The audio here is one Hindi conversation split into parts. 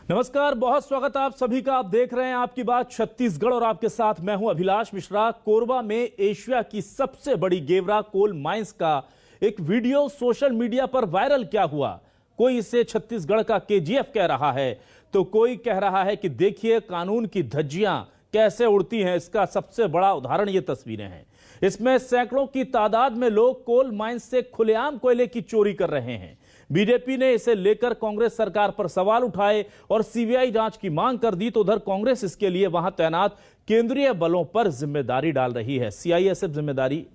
नमस्कार, बहुत स्वागत आप सभी का। आप देख रहे हैं आपकी बात छत्तीसगढ़ और आपके साथ मैं हूं अभिलाष मिश्रा। कोरबा में एशिया की सबसे बड़ी गेवरा कोल माइंस का एक वीडियो सोशल मीडिया पर वायरल क्या हुआ। कोई इसे छत्तीसगढ़ का केजीएफ कह रहा है तो कोई कह रहा है कि देखिए कानून की धज्जियां कैसे उड़ती हैं। इसका सबसे बड़ा उदाहरण ये तस्वीरें हैं। इसमें सैकड़ों की तादाद में लोग कोल माइंस से खुलेआम कोयले की चोरी कर रहे हैं। बीजेपी ने इसे लेकर कांग्रेस सरकार पर सवाल उठाए और सीबीआई जांच की मांग कर दी, तो उधर कांग्रेस इसके लिए वहां तैनात केंद्रीय बलों पर जिम्मेदारी डाल रही है। सीआईएसएफ जिम्मेदारी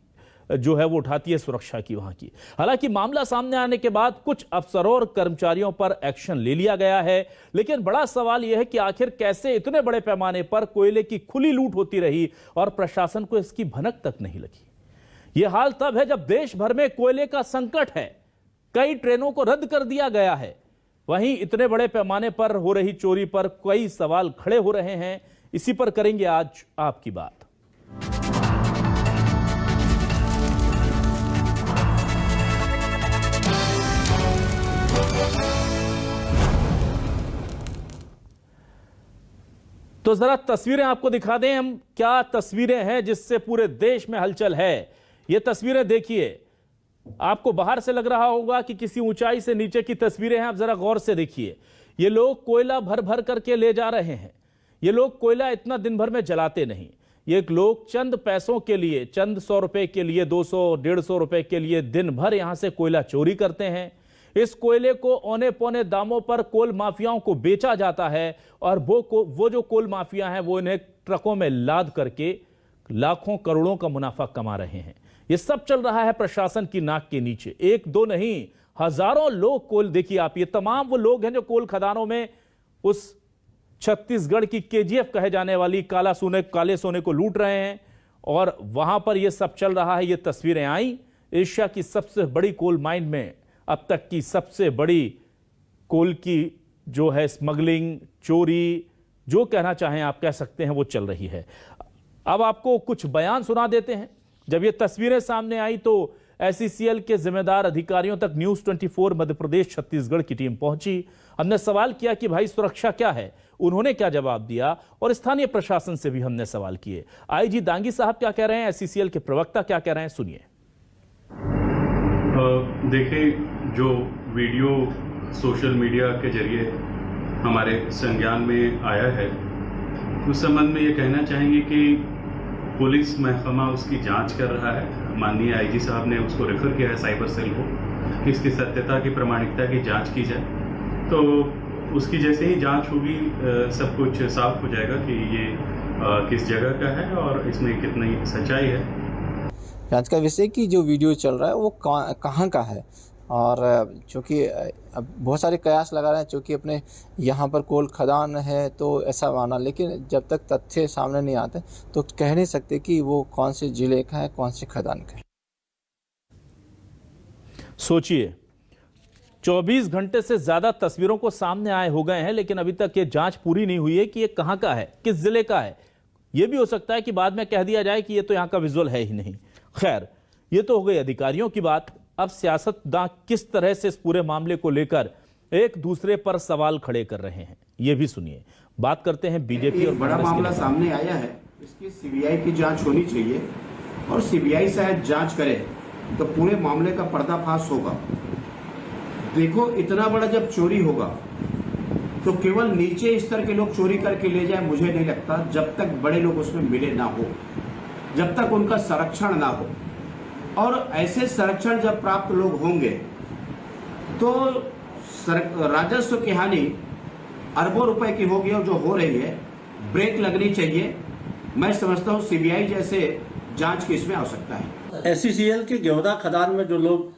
जो है वो उठाती है सुरक्षा की वहां की। हालांकि मामला सामने आने के बाद कुछ अफसरों और कर्मचारियों पर एक्शन ले लिया गया है, लेकिन बड़ा सवाल यह है कि आखिर कैसे इतने बड़े पैमाने पर कोयले की खुली लूट होती रही और प्रशासन को इसकी भनक तक नहीं लगी। यह हाल तब है जब देश भर में कोयले का संकट है, कई ट्रेनों को रद्द कर दिया गया है। वहीं इतने बड़े पैमाने पर हो रही चोरी पर कई सवाल खड़े हो रहे हैं। इसी पर करेंगे आज आपकी बात। तो जरा तस्वीरें आपको दिखा दें हम, क्या तस्वीरें हैं जिससे पूरे देश में हलचल है। ये तस्वीरें देखिए, आपको बाहर से लग रहा होगा कि किसी ऊंचाई से नीचे की तस्वीरें हैं। आप जरा गौर से देखिए, ये लोग कोयला भर भर करके ले जा रहे हैं। ये लोग कोयला इतना दिन भर में जलाते नहीं। ये लोग चंद पैसों के लिए, चंद 100 रुपए के लिए, 200-150 रुपए के लिए दिन भर यहां से कोयला चोरी करते हैं। इस कोयले को औने पौने दामों पर कोल माफियाओं को बेचा जाता है और वो जो कोल माफिया हैं वो इन्हें ट्रकों में लाद करके लाखों करोड़ों का मुनाफा कमा रहे हैं। ये सब चल रहा है प्रशासन की नाक के नीचे। एक दो नहीं, हजारों लोग कोल, देखिए आप, ये तमाम वो लोग हैं जो कोल खदानों में उस छत्तीसगढ़ की केजीएफ कहे जाने वाली काले सोने को लूट रहे हैं और वहां पर ये सब चल रहा है। ये तस्वीरें आई एशिया की सबसे बड़ी कोल माइन में अब तक की सबसे बड़ी कोल की जो है स्मगलिंग, चोरी, जो कहना चाहें आप कह सकते हैं, वो चल रही है। अब आपको कुछ बयान सुना देते हैं। जब ये तस्वीरें सामने आई तो एसईसीएल के जिम्मेदार अधिकारियों तक न्यूज़ 24 मध्य प्रदेश छत्तीसगढ़ की टीम पहुंची। हमने सवाल किया कि भाई सुरक्षा क्या है, उन्होंने क्या जवाब दिया और स्थानीय प्रशासन से भी हमने सवाल किए। आईजी दांगी साहब क्या कह रहे हैं, एसईसीएल के प्रवक्ता क्या कह रहे हैं, सुनिए। देखिए, जो वीडियो सोशल मीडिया के जरिए हमारे संज्ञान में आया है, उस संबंध में ये कहना चाहेंगे कि पुलिस महकमा उसकी जांच कर रहा है। माननीय आईजी साहब ने उसको रेफर किया है साइबर सेल को कि इसकी सत्यता की, प्रामाणिकता की जांच की जाए। तो उसकी जैसे ही जांच होगी सब कुछ साफ हो जाएगा कि ये किस जगह का है और इसमें कितनी सच्चाई है। जांच का विषय कि जो वीडियो चल रहा है वो कहाँ का है, और चूँकि अब बहुत सारे कयास लगा रहे हैं, चूँकि अपने यहाँ पर कोल खदान है तो ऐसा माना, लेकिन जब तक तथ्य सामने नहीं आते तो कह नहीं सकते कि वो कौन से जिले का है, कौन से खदान का है। सोचिए, 24 घंटे से ज्यादा तस्वीरों को सामने आए हो गए हैं, लेकिन अभी तक ये जांच पूरी नहीं हुई है कि ये कहाँ का है, किस जिले का है। ये भी हो सकता है कि बाद में कह दिया जाए कि ये तो यहाँ का विजुअल है ही नहीं। खैर, ये तो हो गई अधिकारियों की बात। अब सियासतदान किस तरह से इस पूरे मामले को लेकर एक दूसरे पर सवाल खड़े कर रहे हैं, ये भी सुनिए। बात करते हैं बीजेपी और बड़ा मामला सामने आया है, इसकी सीबीआई की जांच होनी चाहिए और सीबीआई शायद जांच करे तो पूरे मामले का पर्दाफाश होगा। देखो, इतना बड़ा जब चोरी होगा तो केवल नीचे स्तर के लोग चोरी करके ले जाए, मुझे नहीं लगता, जब तक बड़े लोग उसमें मिले ना हो, जब तक उनका संरक्षण ना हो। और ऐसे संरक्षण जब प्राप्त लोग होंगे तो राजस्व की हानि अरबों रुपए की होगी और जो हो रही है ब्रेक लगनी चाहिए। मैं समझता हूं सीबीआई जैसे जांच की इसमें आवश्यकता है। एसईसीएल के गेवरा खदान में जो लोग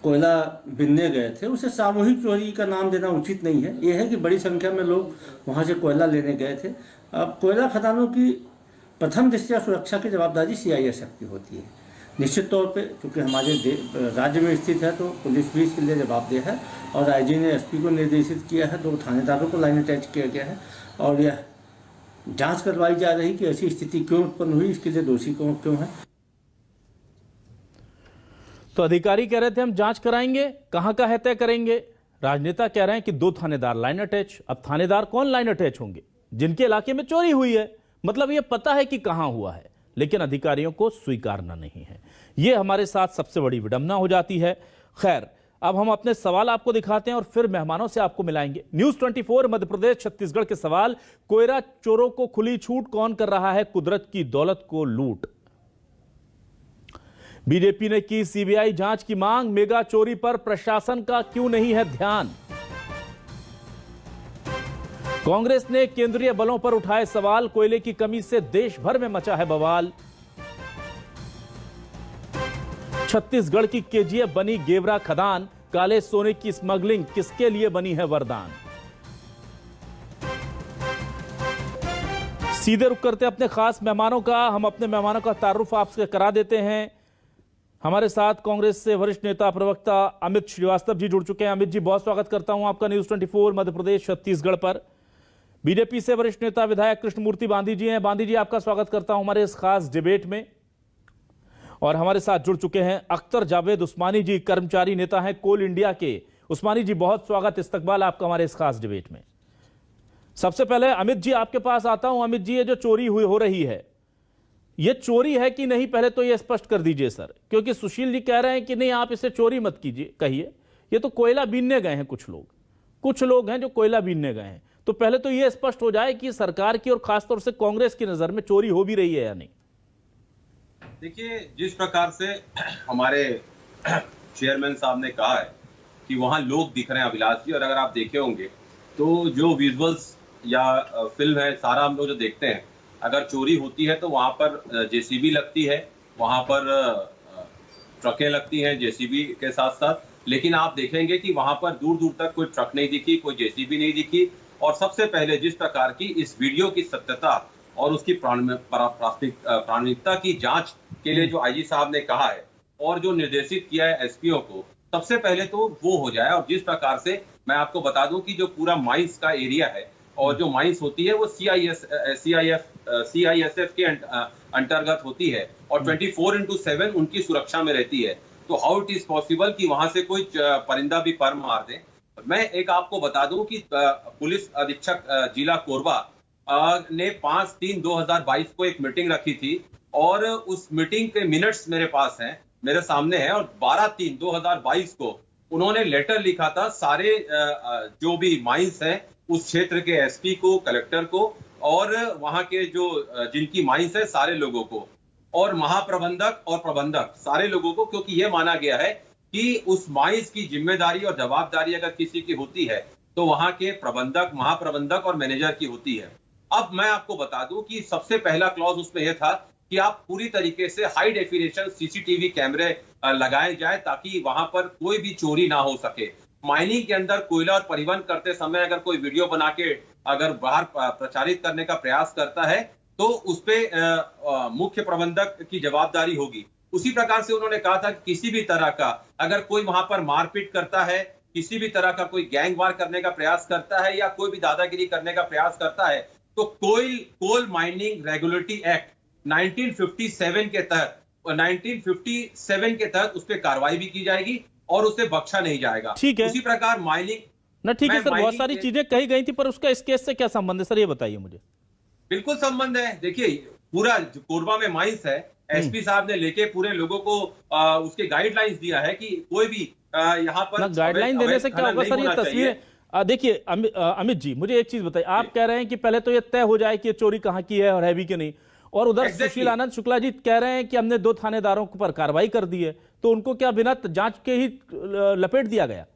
कोयला बिनने गए थे उसे सामूहिक चोरी का नाम देना उचित नहीं है। यह है कि बड़ी संख्या में लोग वहां से कोयला लेने गए थे। अब कोयला खदानों की प्रथम दृष्टया सुरक्षा की जवाबदारी सीआईएसएफ की होती है। निश्चित तौर पे क्योंकि हमारे राज्य में स्थित है तो पुलिस भी इसके लिए जवाबदेह है और आईजी ने एसपी को निर्देशित किया है, 2 थानेदारों को लाइन अटैच किया गया है और यह जांच करवाई जा रही कि ऐसी स्थिति क्यों उत्पन्न हुई, इसके लिए दोषी क्यों है। तो अधिकारी कह रहे थे हम जांच कराएंगे, कहां का है तय करेंगे। राजनेता कह रहे हैं कि 2 थानेदार लाइन अटैच। अब थानेदार कौन लाइन अटैच होंगे? जिनके इलाके में चोरी हुई है। मतलब ये पता है कि कहां हुआ है, लेकिन अधिकारियों को स्वीकारना नहीं है। ये हमारे साथ सबसे बड़ी विडंबना हो जाती है। खैर, अब हम अपने सवाल आपको दिखाते हैं और फिर मेहमानों से आपको मिलाएंगे। न्यूज़ 24 मध्य प्रदेश छत्तीसगढ़ के सवाल, कोयला चोरों को खुली छूट, कौन कर रहा है कुदरत की दौलत को लूट। बीजेपी ने की सीबीआई जांच की मांग, मेगा चोरी पर प्रशासन का क्यों नहीं है ध्यान। कांग्रेस ने केंद्रीय बलों पर उठाए सवाल, कोयले की कमी से देश भर में मचा है बवाल। छत्तीसगढ़ की केजीएफ बनी गेवरा खदान, काले सोने की स्मगलिंग किसके लिए बनी है वरदान। सीधे रुक करते अपने खास मेहमानों का। हम अपने मेहमानों का तारुफ आपसे करा देते हैं। हमारे साथ कांग्रेस से वरिष्ठ नेता प्रवक्ता अमित श्रीवास्तव जी जुड़ चुके हैं। अमित जी, बहुत स्वागत करता हूं आपका न्यूज़ 24 मध्य प्रदेश छत्तीसगढ़ पर। बीजेपी से वरिष्ठ नेता विधायक कृष्णमूर्ति बांदी जी हैं। बांदी जी, आपका स्वागत करता हूं हमारे इस खास डिबेट में। और हमारे साथ जुड़ चुके हैं अख्तर जावेद उस्मानी जी, कर्मचारी नेता हैं कोल इंडिया के। उस्मानी जी, बहुत स्वागत, इस्तकबाल आपका हमारे इस खास डिबेट में। सबसे पहले अमित जी आपके पास आता हूं। अमित जी, ये जो चोरी हो रही है, ये चोरी है कि नहीं, पहले तो ये स्पष्ट कर दीजिए सर। क्योंकि सुशील जी कह रहे हैं कि नहीं, आप इसे चोरी मत कीजिए, कहिए ये तो कोयला बीनने गए हैं कुछ लोग हैं जो कोयला बीनने गए हैं। तो पहले तो ये स्पष्ट हो जाए कि सरकार की और खासतौर से कांग्रेस की नजर में चोरी हो भी रही है या नहीं। देखिए, जिस प्रकार से हमारे चेयरमैन साहब ने कहा है कि वहां लोग दिख रहे हैं अभिलाष जी, और अगर आप देखे होंगे तो जो विजुअल्स या फिल्म है, सारा हम लोग जो देखते हैं, अगर चोरी होती है तो वहां पर जेसीबी लगती है, वहां पर ट्रकें लगती हैं जेसीबी के साथ साथ। लेकिन आप देखेंगे कि वहां पर दूर दूर तक कोई ट्रक नहीं दिखी, कोई जेसीबी नहीं दिखी। और सबसे पहले जिस प्रकार की इस वीडियो की सत्यता और उसकी प्रामाणिकता की जांच के लिए जो आईजी साहब ने कहा है और जो निर्देशित किया है एसपीओ को, सबसे पहले तो वो हो जाए। और जिस प्रकार से मैं आपको बता दूं कि जो पूरा माइंस का एरिया है और जो माइंस होती है वो सीआईएसएफ के अंतर्गत होती है और 24/7 उनकी सुरक्षा में रहती है। तो हाउ इट इज पॉसिबल कि वहां से कोई परिंदा भी पर मार दे। मैं एक आपको बता दूं कि पुलिस अधीक्षक जिला कोरबा ने 5/3/2022 को एक मीटिंग रखी थी और उस मीटिंग के मिनट्स मेरे पास हैं, मेरे सामने हैं। और 12/3/2022 को उन्होंने लेटर लिखा था सारे जो भी माइंस हैं उस क्षेत्र के एसपी को, कलेक्टर को और वहां के जो जिनकी माइंस है सारे लोगों को, और महाप्रबंधक और प्रबंधक सारे लोगों को, क्योंकि यह माना गया है कि उस माइंस की जिम्मेदारी और जवाबदारी अगर किसी की होती है तो वहां के प्रबंधक, महाप्रबंधक और मैनेजर की होती है। अब मैं आपको बता दूं कि सबसे पहला क्लॉज उसमें यह था कि आप पूरी तरीके से हाई डेफिनेशन सीसीटीवी कैमरे लगाए जाए ताकि वहां पर कोई भी चोरी ना हो सके। माइनिंग के अंदर कोयला और परिवहन करते समय अगर कोई वीडियो बना के अगर बाहर प्रचारित करने का प्रयास करता है तो उस पे मुख्य प्रबंधक की जवाबदारी होगी। उसी प्रकार से उन्होंने कहा था कि किसी भी तरह का अगर कोई वहां पर मारपीट करता है, किसी भी तरह का कोई गैंगवार करने का प्रयास करता है या कोई भी दादागिरी करने का प्रयास करता है तो कोल माइनिंग रेगुलेटरी एक्ट 1957 के तहत उस पर कार्रवाई भी की जाएगी और उसे बख्शा नहीं जाएगा। ठीक है, उसी प्रकार माइनिंग ना, ठीक है सर, बहुत सारी चीजें कही गई थी, पर उसका इस केस से क्या संबंध है सर, ये बताइए मुझे। बिल्कुल संबंध है। देखिए, पूरा कोरबा में माइंस है, एसपी साहब ने लेके पूरे लोगों को उसके गाइडलाइंस दिया है कि कोई भी यहाँ पर गाइडलाइन देने से क्या होगा सर, ये तस्वीरें देखिए। अमित जी, मुझे एक चीज बताइए, आप कह रहे हैं कि पहले तो ये तय हो जाए कि ये चोरी कहाँ की है और है भी कि नहीं, और उधर सुशील आनंद शुक्ला जी कह रहे हैं कि हमने 2 थानेदारों पर कार्रवाई कर दी है, तो उनको क्या बिना जांच के ही लपेट दिया गया?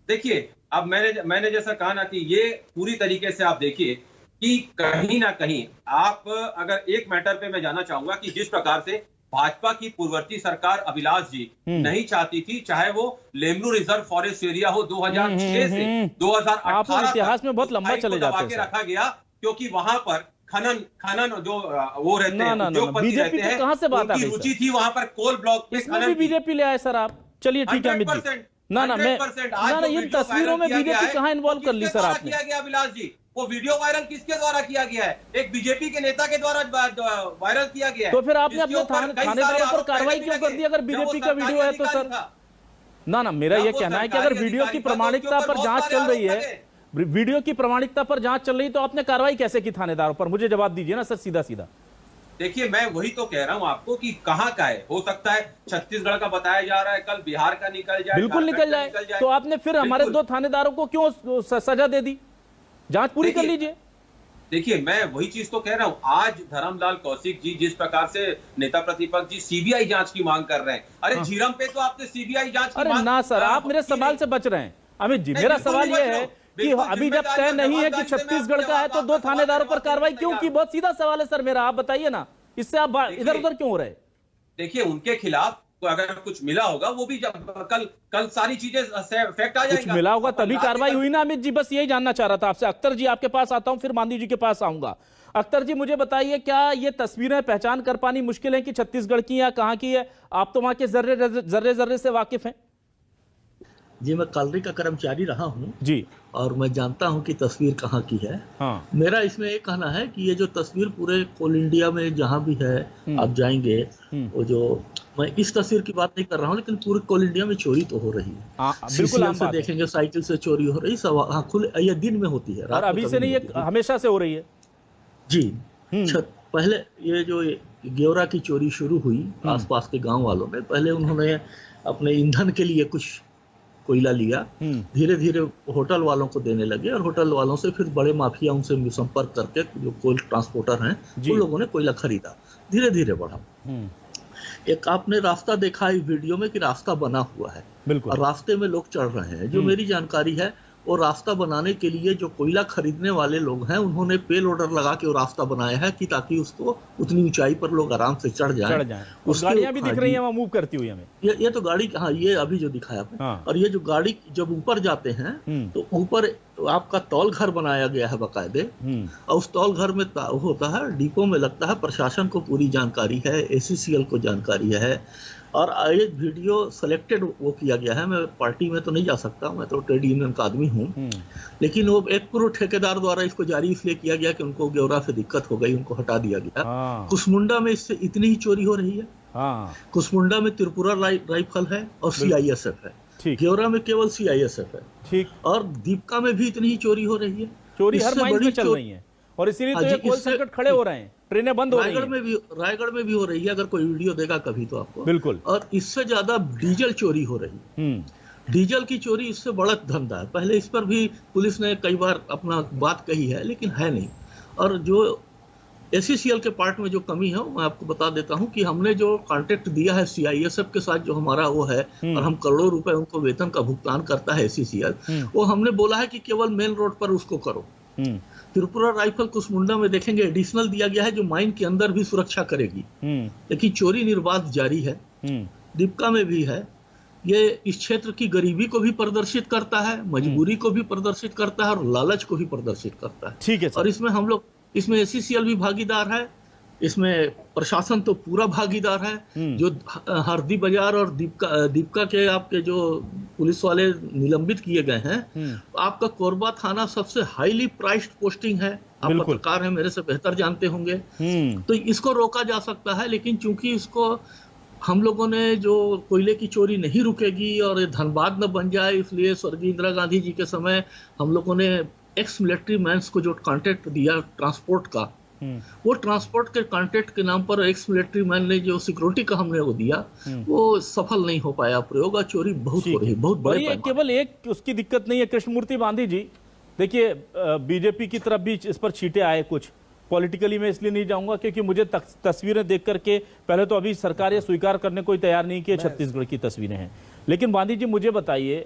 देखिए, अब मैंने जैसा कहा ना कि ये पूरी तरीके से आप देखिए कि कहीं ना कहीं आप अगर एक मैटर पे मैं जाना चाहूंगा कि जिस प्रकार से भाजपा की पूर्ववर्ती सरकार अभिलाष जी नहीं चाहती थी, चाहे वो लेमरू रिजर्व फॉरेस्ट एरिया हो 2006 से 2018 इतिहास में बहुत लंबा चले जाते हैं, रखा गया क्योंकि वहां पर खनन जो वो रहते हैं, जो बीजेपी को कहां से बात आ गई? रुचि थी वहां पर कोल ब्लॉक पे इसमें भी बीजेपी ले आए सर आप। चलिए ठीक है अमित जी, ना इन तस्वीरों में बीजेपी कहां इन्वॉल्व कर ली सर आपने? अभिलाष जी, वो वीडियो वायरल किसके द्वारा किया गया है? एक बीजेपी के नेता के द्वारा वायरल किया गया है। तो फिर आपने अपने थानेदारों पर कार्रवाई क्यों कर दी अगर बीजेपी का वीडियो है तो सर? ना ना, मेरा ये कहना है कि अगर वीडियो की प्रामाणिकता पर जांच चल रही है, वीडियो की प्रामाणिकता पर जांच चल रही है, तो आपने कार्रवाई कैसे की थानेदारों पर? मुझे जवाब दीजिए ना सर, सीधा सीधा। देखिए, मैं वही तो कह रहा हूं आपको कि कहां का है। हो सकता है छत्तीसगढ़ का बताया जा रहा है, कल बिहार का निकल जाए, बिल्कुल निकल जाए। तो आपने फिर हमारे 2 थानेदारों को क्यों सजा दे दी? जांच पूरी कर लीजिए। देखिए, मैं वही चीज तो कह रहा हूं। आज धर्मलाल कौशिक जी जिस प्रकार से नेता प्रतिपक्ष जी सीबीआई जांच की मांग कर रहे हैं, अरे झीरम पे तो आपने सीबीआई जांच की अरे मांग, ना सर, आप मेरे सवाल से बच रहे हैं अमित जी। मेरा सवाल यह है कि अभी जब तय नहीं है कि छत्तीसगढ़ का है, तो 2 थानेदारों पर कार्रवाई क्यों की? बहुत सीधा सवाल है सर मेरा, आप बताइए ना, इससे आप इधर उधर क्यों हो रहे? देखिए, उनके खिलाफ अगर कुछ मिला होगा, वो भी जब कल सारी चीजें फैक्ट आ जाएगा, कुछ मिला होगा तभी कार्रवाई हुई ना अमित जी। बस यही जानना चाह रहा था आपसे। अख्तर जी आपके पास आता हूं, फिर मांधी जी के पास आऊंगा। अख्तर जी, मुझे बताइए, क्या ये तस्वीरें पहचान कर पानी मुश्किल है कि छत्तीसगढ़ की या कहां की है? आप तो वहां के जर्रे से वाकिफ हैं। जी, मैं कॉलोनी का कर्मचारी रहा हूँ जी, और मैं जानता हूँ कि तस्वीर कहाँ की है। हाँ। मेरा इसमें ये कहना है कि ये जो तस्वीर पूरे कोल इंडिया में जहाँ भी है आप जाएंगे, वो जो, मैं इस तस्वीर की बात नहीं कर रहा हूँ, लेकिन पूरे कोल इंडिया में चोरी तो हो रही है। बिल्कुल से देखेंगे, साइकिल से चोरी हो रही, सब हाँ खुले, ये दिन में होती है, और अभी से नहीं, ये हमेशा से हो रही है जी। पहले ये जो गेवरा की चोरी शुरू हुई आसपास के गांव वालों ने, पहले उन्होंने अपने ईंधन के लिए कुछ कोयला लिया, धीरे धीरे होटल वालों को देने लगे, और होटल वालों से फिर बड़े माफिया उनसे संपर्क करके जो कोयल ट्रांसपोर्टर हैं उन लोगों ने कोयला खरीदा, धीरे धीरे बढ़ा। एक आपने रास्ता देखा इस वीडियो में कि रास्ता बना हुआ है, और रास्ते में लोग चढ़ रहे हैं। जो मेरी जानकारी है, वो रास्ता बनाने के लिए जो कोयला खरीदने वाले लोग हैं, उन्होंने पे लोडर लगा के वो रास्ता बनाया है कि ताकि उसको उतनी ऊंचाई पर लोग आराम से चढ़ जाएं। गाड़ियां भी दिख रही हैं वहां मूव करती हुई हमें। ये तो गाड़ी, हाँ, ये अभी जो दिखाया आपने। हाँ। और ये जो गाड़ी जब ऊपर जाते हैं तो ऊपर आपका तौल घर बनाया गया है बकायदे, और उस तौल घर में होता है, डिपो में लगता है, प्रशासन को पूरी जानकारी है, एसीसीएल को जानकारी है। और ये वीडियो सिलेक्टेड वो किया गया है। मैं पार्टी में तो नहीं जा सकता, मैं तो ट्रेड यूनियन का आदमी हूँ, लेकिन वो एक पूर्व ठेकेदार द्वारा इसको जारी इसलिए किया गया कि उनको गेवरा से दिक्कत हो गई, उनको हटा दिया गया। कुसमुंडा में इससे इतनी ही चोरी हो रही है। कुसमुंडा में त्रिपुरा राइफल है और सीआईएसएफ है, गेवरा में केवल सीआईएसएफ है, ठीक। और दीपका में भी इतनी ही चोरी हो रही है। चोरी हर माइंस में चल रही है, और इसीलिए तो ये कोल संकट खड़े हो रहे हैं, ट्रेनें बंद हो रही हैं। रायगढ़ में भी हो रही है, अगर कोई वीडियो देगा कभी तो आपको। बिल्कुल। और इससे ज्यादा डीजल चोरी हो रही है। डीजल की चोरी इससे बड़ा धंधा है। पहले इस पर भी पुलिस ने कई बार अपना बात कही है, लेकिन है नहीं। और जो एसीसीएल के पार्ट में जो कमी है, मैं आपको बता देता हूं कि हमने जो कॉन्ट्रैक्ट दिया है सीआईएसएफ के साथ, जो हमारा वो है, और हम करोड़ों रुपए उनको वेतन का भुगतान करता है एसीसीएल, वो हमने बोला है कि केवल मेन रोड पर उसको करो। त्रिपुरा राइफल कुसमुंडा में देखेंगे एडिशनल दिया गया है, जो माइन के अंदर भी सुरक्षा करेगी, लेकिन चोरी निर्बाध जारी है। दीपका में भी है। ये इस क्षेत्र की गरीबी को भी प्रदर्शित करता है, मजबूरी को भी प्रदर्शित करता है, और लालच को भी प्रदर्शित करता है। ठीक है। और इसमें हम लोग, इसमें एसीसीएल भी भागीदार है, इसमें प्रशासन तो पूरा भागीदार है। जो हरदी बाजार और दीपका के आपके जो पुलिस वाले निलंबित किए गए हैं, आपका कोरबा थाना सबसे हाईली प्राइस्ड पोस्टिंग है। आप पत्रकार हैं, मेरे से बेहतर जानते होंगे। तो इसको रोका जा सकता है, लेकिन चूंकि इसको हम लोगों ने जो कोयले की चोरी नहीं रुकेगी और ये धनबाद न बन जाए, इसलिए स्वर्गीय इंदिरा गांधी जी के समय हम लोगों ने एक्स मिलिट्री मैंस को जो कॉन्ट्रैक्ट दिया ट्रांसपोर्ट का, वो ट्रांसपोर्ट के कॉन्ट्रैक्ट के नाम पर एक्स मिलिट्री मैन ने जो सिक्योरिटी का हमने वो दिया, वो सफल नहीं हो पाया प्रयोग, और चोरी बहुत हो रही है, बहुत बड़े पैमाने। केवल एक उसकी दिक्कत नहीं है कृष्णमूर्ति बांधी जी। देखिए, बीजेपी की तरफ भी इस पर छींटे आए कुछ। पॉलिटिकली मैं इसलिए नहीं जाऊंगा क्योंकि मुझे तस्वीरें देख करके, पहले तो अभी सरकार ये स्वीकार करने को तैयार नहीं कि छत्तीसगढ़ की तस्वीरें हैं, लेकिन बांधी जी मुझे बताइए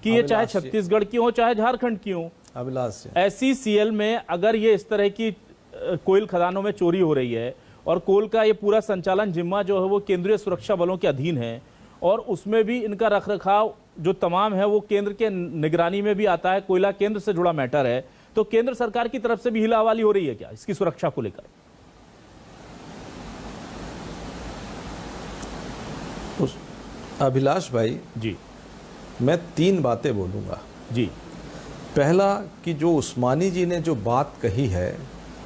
कि ये चाहे छत्तीसगढ़ की हो चाहे झारखंड की हो, अभिलाष एसीसीएल में अगर ये इस तरह की कोयल खदानों में चोरी हो रही है, और कोल का ये पूरा संचालन जिम्मा जो है वो केंद्रीय सुरक्षा बलों के अधीन है, और उसमें भी इनका रखरखाव जो तमाम है वो केंद्र के निगरानी में भी आता है, कोयला केंद्र से जुड़ा मैटर है, तो केंद्र सरकार की तरफ से भी हिलावाली हो रही है क्या इसकी सुरक्षा को लेकर? अभिलाष भाई जी, मैं 3 बातें बोलूँगा जी। पहला कि जो उस्मानी जी ने जो बात कही है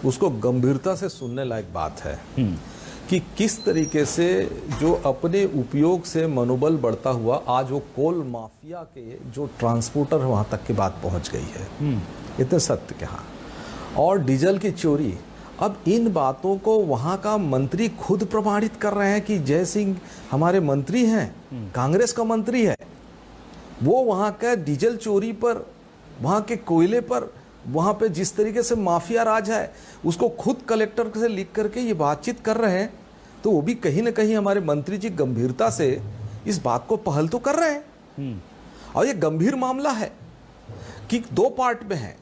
उसको गंभीरता से सुनने लायक बात है, कि किस तरीके से जो अपने उपयोग से मनोबल बढ़ता हुआ आज वो कोल माफिया के जो ट्रांसपोर्टर वहाँ तक की बात पहुँच गई है। इतने सत्य के हाँ। और डीजल की चोरी, अब इन बातों को वहाँ का मंत्री खुद प्रमाणित कर रहे हैं कि जय सिंह हमारे मंत्री हैं, कांग्रेस का मंत्री है, वो वहाँ का डीजल चोरी पर, वहाँ के कोयले पर, वहाँ पे जिस तरीके से माफिया राज है उसको खुद कलेक्टर से लिख करके ये बातचीत कर रहे हैं। तो वो भी कहीं ना कहीं हमारे मंत्री जी गंभीरता से इस बात को पहल तो कर रहे हैं। और ये गंभीर मामला है कि दो पार्ट में है।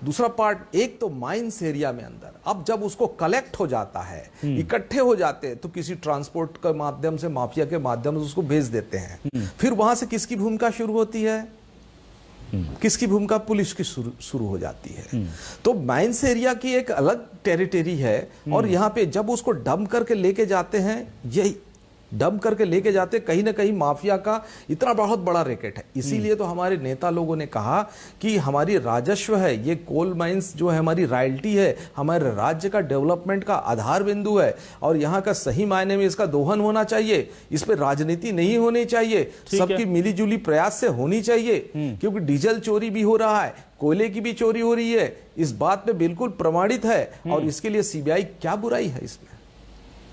दूसरा पार्ट, एक तो माइंस एरिया में अंदर, अब जब उसको कलेक्ट हो जाता है, इकट्ठे हो जाते हैं, तो किसी ट्रांसपोर्ट के माध्यम से, माफिया के माध्यम से उसको भेज देते हैं। फिर वहां से किसकी भूमिका शुरू होती है? किसकी भूमिका? पुलिस की शुरू हो जाती है। तो माइंस एरिया की एक अलग टेरिटरी है। और यहाँ पे जब उसको डंप करके लेके जाते हैं, यही डंप करके लेके जाते, कहीं ना कहीं माफिया का इतना बहुत बड़ा रैकेट है। इसीलिए तो हमारे नेता लोगों ने कहा कि हमारी राजस्व है, ये कोल माइंस जो है हमारी रॉयल्टी है, हमारे राज्य का डेवलपमेंट का आधार बिंदु है। और यहाँ का सही मायने में इसका दोहन होना चाहिए, इस पर राजनीति नहीं होनी चाहिए, सबकी मिलीजुली प्रयास से होनी चाहिए। क्योंकि डीजल चोरी भी हो रहा है, कोयले की भी चोरी हो रही है, इस बात में बिल्कुल प्रमाणित है। और इसके लिए सीबीआई, क्या बुराई है इसमें?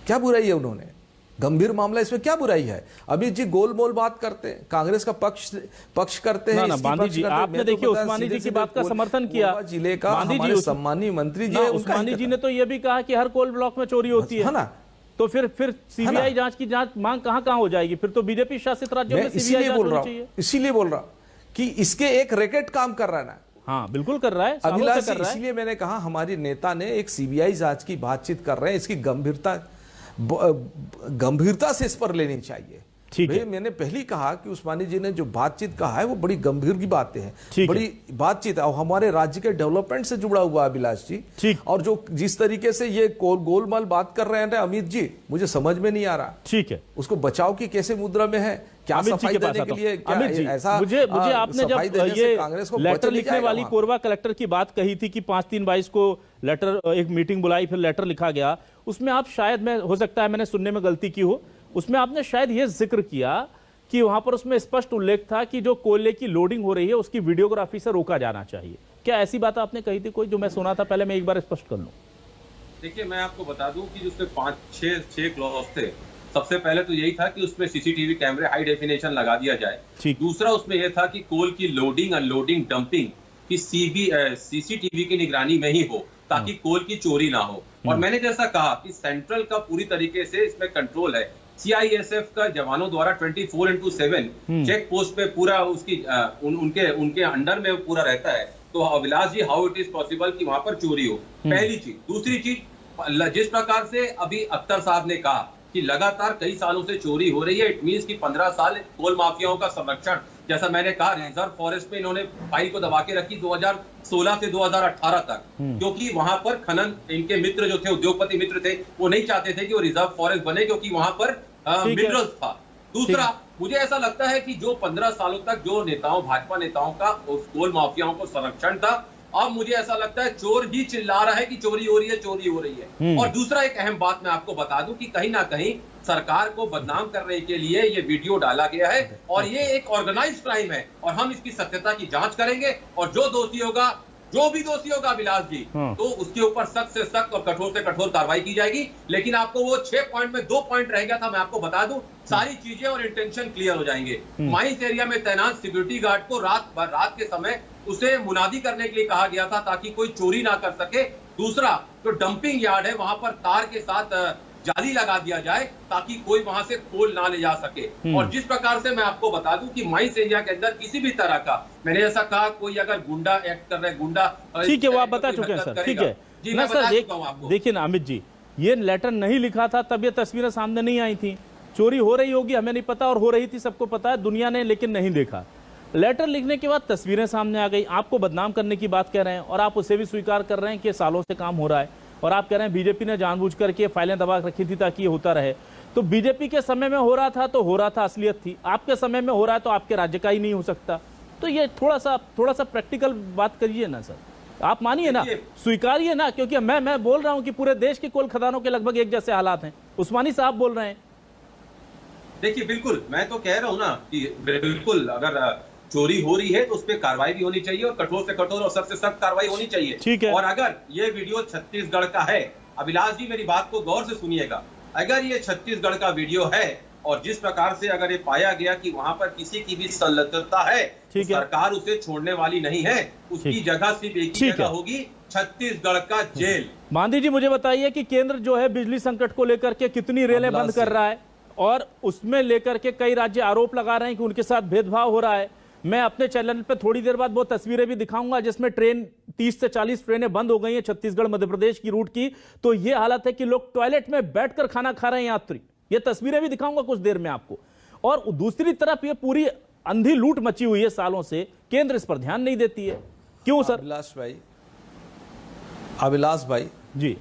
क्या बुराई है? उन्होंने गंभीर मामला, इसमें क्या बुराई है? अमित जी गोलमोल बात करते हैं, कांग्रेस का पक्ष करते हैं। ना बांधी जी, आपने देखिए उस्मानी जी की बात का समर्थन किया। जिले का हमारे सम्मानीय मंत्री जी, उस्मानी जी ने तो यह भी कहा कि हर कोल ब्लॉक में चोरी होती है ना। तो फिर सीबीआई जांच की मांग कहां हो जाएगी? फिर तो बीजेपी शासित राज्यों में सीबीआई जांच होनी चाहिए। इसीलिए बोल रहा कि इसके एक रैकेट काम कर रहा है ना। हाँ बिल्कुल कर रहा है अभिलाष। इसलिए मैंने कहा हमारे नेता ने एक सीबीआई जांच की बातचीत कर रहे हैं, इसकी गंभीरता से इस पर लेनी चाहिए। ठीक है। मैंने पहले कहा कि उस्मानी जी ने जो बातचीत कहा है वो बड़ी गंभीर की बातें हैं, बड़ी बातचीत है और हमारे राज्य के डेवलपमेंट से जुड़ा हुआ अभिलाष जी। ठीक। और जो जिस तरीके से ये गोलमाल बात कर रहे हैं अमित जी, मुझे समझ में नहीं आ रहा। ठीक है। उसको बचाव की कैसे मुद्रा में है, क्या सफाई देने के लिए, क्या ऐसा? मुझे आपने जब ये लेटर लिखने वाली कोरबा कलेक्टर की बात कही थी कि 5/3/22 को लेटर, एक मीटिंग बुलाई, फिर लेटर लिखा गया, उसमें आप शायद, मैं हो सकता है मैंने सुनने में गलती की हो, उसमें आपने शायद ये जिक्र किया कि वहां पर उसमें स्पष्ट उल्लेख था कि जो कोयले की लोडिंग हो रही है उसकी वीडियोग्राफी से रोका जाना चाहिए। क्या ऐसी बात आपने कही थी कोई, जो मैं सुना था? पहले मैं एक बार स्पष्ट कर लूं। देखिए, मैं आपको बता दूं कि उसमें 5-6 क्लॉज थे। सबसे पहले तो यही था कि उसमें सीसीटीवी कैमरे हाई डेफिनेशन लगा दिया जाए। दूसरा उसमें यह था कि कोल की लोडिंग, अनलोडिंग, डंपिंग की सीसीटीवी की निगरानी में ही हो, ताकि कोल की चोरी ना हो। और मैंने जैसा कहा कि सेंट्रल का पूरी तरीके से इसमें कंट्रोल है। सीआईएसएफ का जवानों द्वारा 24/7 चेक पोस्ट पे पूरा उसकी उनके अंडर में पूरा रहता है। तो अभिलाष जी, हाउ इट इज पॉसिबल कि वहां पर चोरी हो? पहली चीज। दूसरी चीज, जिस प्रकार से अभी अख्तर साहब ने कहा कि लगातार कई सालों से चोरी हो रही है, इट मींस कि 15 साल कोल माफियाओं का संरक्षण, जैसा मैंने कहा, रिजर्व फॉरेस्ट में इन्होंने फाइल को दबा के रखी 2016 से 2018 तक, क्योंकि वहां पर खनन, इनके मित्र जो थे, उद्योगपति मित्र थे, वो नहीं चाहते थे कि वो रिजर्व फॉरेस्ट बने, क्योंकि वहां पर मिनरल्स था। दूसरा, मुझे ऐसा लगता है कि जो 15 सालों तक जो भाजपा नेताओं का उस कोल माफियाओं को संरक्षण था, अब मुझे ऐसा लगता है चोर ही चिल्ला रहा है कि चोरी हो रही है, चोरी हो रही है। और दूसरा एक अहम बात मैं आपको बता दूं कि कहीं ना कहीं सरकार को बदनाम करने के लिए ये वीडियो डाला गया है और ये एक ऑर्गेनाइज्ड क्राइम है और हम इसकी सत्यता की जांच करेंगे और जो भी दोषी होगा अभिलाष जी, तो उसके ऊपर सख्त से सख्त और कठोर से कठोर कार्रवाई की जाएगी। लेकिन आपको वो 6 पॉइंट में 2 पॉइंट रह गया था, मैं आपको बता दूं, सारी चीजें और इंटेंशन क्लियर हो जाएंगे। माइंस एरिया में तैनात सिक्योरिटी गार्ड को रात के समय उसे मुनादी करने के लिए कहा गया था ताकि कोई चोरी ना कर सके। दूसरा, जो डंपिंग यार्ड है वहां पर तार के साथ जाली लगा दिया जाए ताकि कोई वहां से कोल ना ले जा सके। और जिस प्रकार से मैं आपको बता दूं कि माइंस एरिया के अंदर किसी भी तरह का, मैंने ऐसा कहा, कोई अगर गुंडा एक्ट कर रहे हैं, गुंडा, ठीक है, वो आप बता चुके हैं सर, ठीक है जी। मैं सर देखिए ना अमित जी, ये लेटर नहीं लिखा था तब ये तस्वीरें सामने नहीं आई थी। चोरी हो रही होगी हमें नहीं पता, और हो रही थी सबको पता है, दुनिया ने लेकिन नहीं देखा। लेटर लिखने के बाद तस्वीरें सामने आ गई, आपको बदनाम करने की बात कह रहे हैं और आप उसे भी स्वीकार कर रहे हैं कि सालों से काम हो रहा है, और आप कह रहे हैं बीजेपी ने जानबूझ करके फाइलें दबा रखी थी ताकि ये होता रहे। तो बीजेपी के समय में हो रहा था तो हो रहा था, असलियत थी। आपके समय में हो रहा है तो आपके राज्य का ही नहीं हो सकता। तो ये थोड़ा सा प्रैक्टिकल बात करिए ना सर, आप मानिए ना, स्वीकारिए ना, क्योंकि मैं बोल रहा हूं कि पूरे देश के कोल खदानों के लगभग एक जैसे हालात हैं। उस्मानी साहब बोल रहे हैं। देखिए बिल्कुल, मैं तो कह रहा हूं ना कि बिल्कुल अगर चोरी हो रही है तो उस पर कार्रवाई भी होनी चाहिए और कठोर से कठोर और सबसे सख्त कार्रवाई होनी चाहिए। ठीक है। और अगर ये वीडियो छत्तीसगढ़ का है, अभिलाष जी मेरी बात को गौर से सुनिएगा, अगर ये छत्तीसगढ़ का वीडियो है और जिस प्रकार से अगर ये पाया गया कि वहां पर किसी की भी संलिप्तता है, तो सरकार उसे छोड़ने वाली नहीं है। उसकी जगह सिर्फ एक ही जगह होगी, छत्तीसगढ़ का जेल। मांधी जी मुझे बताइए कि केंद्र जो है बिजली संकट को लेकर के कितनी रेलें बंद कर रहा है और उसमें लेकर के कई राज्य आरोप लगा रहे हैं कि उनके साथ भेदभाव हो रहा है। मैं अपने चैनल पे थोड़ी देर बाद वो तस्वीरें भी दिखाऊंगा जिसमें ट्रेन 30 से 40 ट्रेनें बंद हो गई हैं छत्तीसगढ़ मध्य प्रदेश की रूट की। तो ये हालत है कि लोग टॉयलेट में बैठकर खाना खा रहे हैं यात्री। ये तस्वीरें भी दिखाऊंगा कुछ देर में आपको। और दूसरी तरफ ये पूरी अंधी लूट मची हुई है सालों से, केंद्र इस पर ध्यान नहीं देती है। क्यों सर? अभिलाष भाई जी,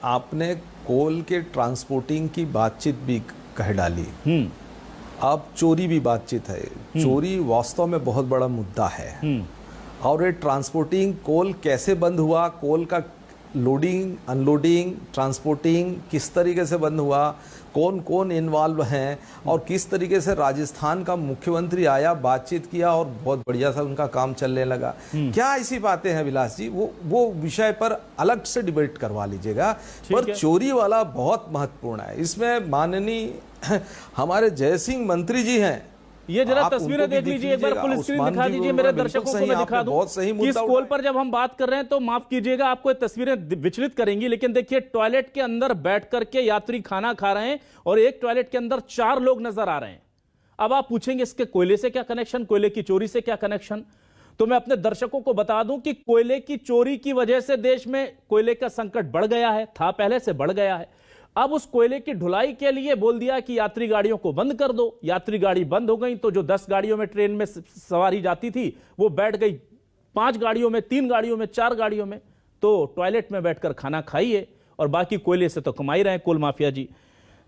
आपने कोल के ट्रांसपोर्टिंग की बातचीत भी कह डाली। अब चोरी भी बातचीत है। चोरी वास्तव में बहुत बड़ा मुद्दा है। और ये ट्रांसपोर्टिंग कोल कैसे बंद हुआ, कोल का लोडिंग अनलोडिंग ट्रांसपोर्टिंग किस तरीके से बंद हुआ, कौन कौन इन्वॉल्व हैं और किस तरीके से राजस्थान का मुख्यमंत्री आया, बातचीत किया और बहुत बढ़िया सा उनका काम चलने लगा। क्या ऐसी बातें हैं विलास जी? वो विषय पर अलग से डिबेट करवा लीजिएगा। पर चोरी वाला बहुत महत्वपूर्ण है। इसमें माननीय हमारे जयसिंह मंत्री जी हैं, ये जरा तस्वीरें देख लीजिए एक बार, फुल स्क्रीन दिखा दीजिए मेरे दर्शकों को। मैं दिखा दूं कि इस कोल पर जब हम बात कर रहे हैं तो माफ कीजिएगा आपको ये तस्वीरें विचलित करेंगी, लेकिन देखिए टॉयलेट के अंदर बैठ करके यात्री खाना खा रहे हैं और एक टॉयलेट के अंदर 4 लोग नजर आ रहे हैं। अब आप पूछेंगे इसके कोयले से क्या कनेक्शन, कोयले की चोरी से क्या कनेक्शन? तो मैं अपने दर्शकों को बता दूं कि कोयले की चोरी की वजह से देश में कोयले का संकट बढ़ गया है, था पहले से बढ़ गया है। अब उस कोयले की ढुलाई के लिए बोल दिया कि यात्री गाड़ियों को बंद कर दो। यात्री गाड़ी बंद हो गई तो जो 10 गाड़ियों में ट्रेन में सवारी जाती थी वो बैठ गई 5 गाड़ियों में, 3 गाड़ियों में, 4 गाड़ियों में। तो टॉयलेट में बैठकर खाना खाइए और बाकी कोयले से तो कमाई रहे हैं कोल माफिया जी।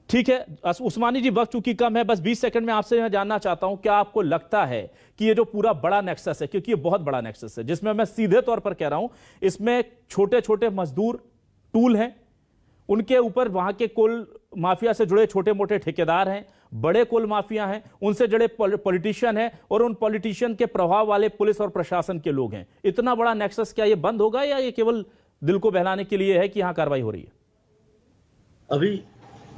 ठीक है उस्मानी जी, वक्त चूंकि कम है, बस 20 सेकंड में आपसे मैं जानना चाहता हूं, क्या आपको लगता है कि ये जो पूरा बड़ा नेक्सस है, क्योंकि ये बहुत बड़ा नेक्सस है जिसमें मैं सीधे तौर पर कह रहा हूं, इसमें छोटे छोटे मजदूर टूल हैं, उनके ऊपर वहां के कोल माफिया से जुड़े छोटे मोटे ठेकेदार हैं, बड़े कोल माफिया हैं, उनसे जुड़े पॉलिटिशियन हैं और उन पॉलिटिशियन के प्रभाव वाले पुलिस और प्रशासन के लोग हैं। इतना बड़ा नेक्सस क्या ये बंद होगा या ये केवल दिल को बहलाने के लिए है कि यहां कार्रवाई हो रही है? अभी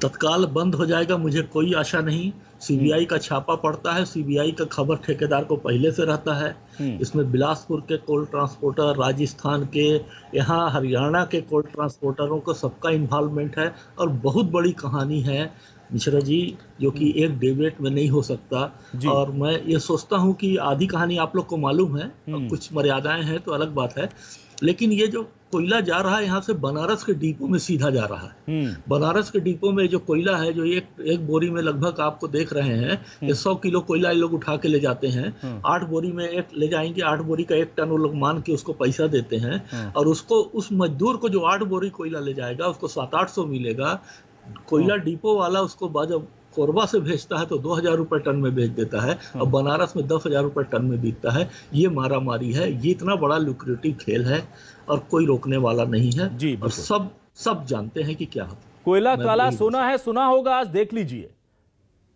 तत्काल बंद हो जाएगा मुझे कोई आशा नहीं। सीबीआई का छापा पड़ता है, सीबीआई का खबर ठेकेदार को पहले से रहता है। इसमें बिलासपुर के कोल ट्रांसपोर्टर, राजस्थान के, यहाँ हरियाणा के कोल ट्रांसपोर्टरों को सबका इन्वॉल्वमेंट है और बहुत बड़ी कहानी है मिश्रा जी, जो कि एक डिबेट में नहीं हो सकता। और मैं ये सोचता हूँ कि आधी कहानी आप लोग को मालूम है, कुछ मर्यादाएं हैं तो अलग बात है, लेकिन ये जो कोयला जा रहा है यहाँ से बनारस के डिपो में सीधा जा रहा है। बनारस के डिपो में जो कोयला है, जो एक बोरी में लगभग आपको देख रहे हैं, 100 किलो कोयला ये लोग उठा के ले जाते हैं। 8 बोरी में एक ले जाएंगे, 8 बोरी का 1 टन वो लोग मान के उसको पैसा देते हैं और उसको उस मजदूर को जो 8 बोरी कोयला ले जाएगा उसको 700-800 मिलेगा। कोयला डिपो वाला उसको जब कोरबा से भेजता है तो 2000 रुपए टन में बेच देता है और बनारस में 10,000 रुपए टन में बिकता है। ये मारामारी है, ये इतना बड़ा लुक्रेटिव खेल है और कोई रोकने वाला नहीं है जी। और सब जानते हैं कि क्या होता है। कोयला काला सोना है, सुना होगा, आज देख लीजिए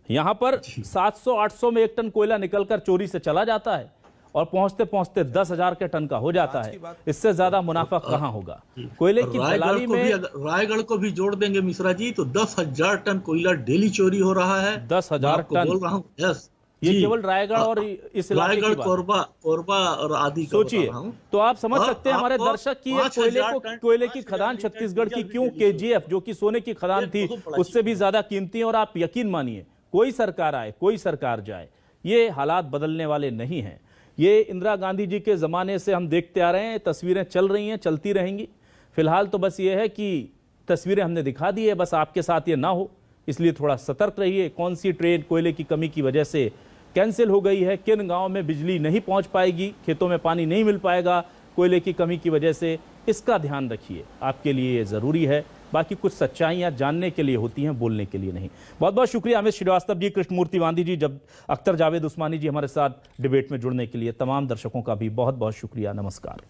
यहां पर 700-800 में 1 टन कोयला निकलकर चोरी से चला जाता है और पहुंचते पहुंचते 10,000 के टन का हो जाता है। इससे ज्यादा मुनाफा कहां होगा? कोयले की दलाली में रायगढ़ को भी जोड़ देंगे मिश्रा जी तो 10,000 टन कोयला डेली चोरी हो रहा है। 10,000 टन बोल रहा हूँ। यस, ये केवल रायगढ़ और इस इलाके की बात, कोरबा और आदि सोचिए। तो आप समझ सकते हैं हमारे दर्शक की कोयले की खदान छत्तीसगढ़ की क्यों केजीएफ, जो कि सोने की खदान थी, उससे भी ज्यादा कीमती है। और आप यकीन मानिए, कोई सरकार आए, कोई सरकार जाए, ये हालात बदलने वाले नहीं हैं। ये इंदिरा गांधी जी के ज़माने से हम देखते आ रहे हैं, तस्वीरें चल रही हैं, चलती रहेंगी। फिलहाल तो बस ये है कि तस्वीरें हमने दिखा दी है, बस आपके साथ ये ना हो इसलिए थोड़ा सतर्क रहिए। कौन सी ट्रेन कोयले की कमी की वजह से कैंसिल हो गई है, किन गाँव में बिजली नहीं पहुँच पाएगी, खेतों में पानी नहीं मिल पाएगा कोयले की कमी की वजह से, इसका ध्यान रखिए, आपके लिए ये ज़रूरी है। बाकी कुछ सच्चाइयाँ जानने के लिए होती हैं, बोलने के लिए नहीं। बहुत बहुत शुक्रिया अमित श्रीवास्तव जी, कृष्णमूर्ति वांदी जी, जब अख्तर जावेद उस्मानी जी हमारे साथ डिबेट में जुड़ने के लिए। तमाम दर्शकों का भी बहुत बहुत शुक्रिया। नमस्कार।